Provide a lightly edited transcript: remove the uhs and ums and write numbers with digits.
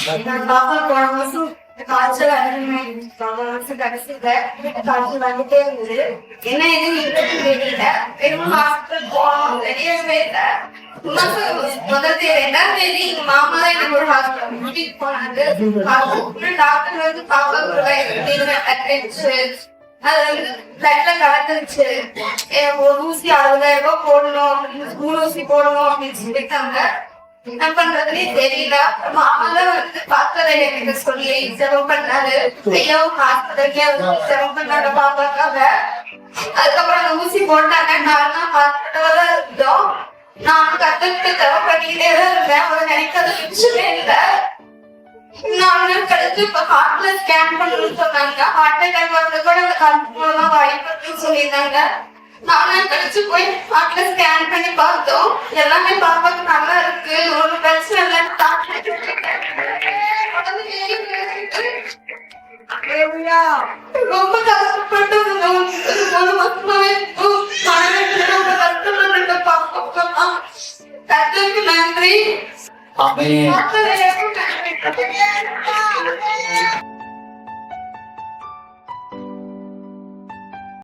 போன மாசம் காய்ச்சல் கடைசியில காய்ச்சல் வந்துட்டே இருந்தது. என்ன எதுன்னு தெரியல. பெரும் ஹாஸ்பிட்டல் போனோம், தெரியவே இல்லை. முதல் தேதி 2ஆம் தேதி எங்க மாமா தான் எனக்கு ஒரு ஹாஸ்பிட்டல் கூட்டிட்டு போனாங்க. டாக்டர் வந்து பாப்பா அது வந்து பிளட்ல கலந்துருச்சு. ஒரு ஊசி 60,000 ரூபாய் போடணும், 3 ஊசி போடணும் அப்படின்னு சொல்லிட்டாங்க. என்ன பண்றதுன்னே தெரியல. மாமாதான் வந்து பார்த்ததை எனக்கு சொல்லி செலவு பண்ணாரு. ஐயோ ஹாஸ்பிட்டலுக்கே வந்து செலவு பண்ணாங்க பாப்பாக்காக. அதுக்கப்புறம் அந்த ஊசி போட்டாங்க. 4 நாள் ஹாஸ்பிட்டல்ல தான் இருந்தோம். நான் கத்துக்கிட்டு செலவு பண்ணிக்கிட்டே தான் இருந்தேன். அவங்க நினைக்கிறது மிச்சமே இல்லை. 4 நாள் கழிச்சு இப்ப ஹார்ட்ல ஸ்கேன் பண்ணணும்னு சொன்னாங்க. ஹார்ட் அட்டாக் வந்து கூட அந்த கண்ட்ரோலா வாய்ப்பு சொல்லியிருந்தாங்க. 4 நாள் கழிச்சு போய் ஹார்ட்ல ஸ்கேன் பண்ணி பார்த்தோம். எல்லாமே பாப்பாக்கு நல்லா இருக்கு, ஒரு பிரச்சனை இல்லைன்னு ரொம்ப கஷ்டப்பட்டு ஒரு மாசமாவே ரொம்ப கஷ்டப்பட்டு பாப்பா. கத்துக்கு நன்றி.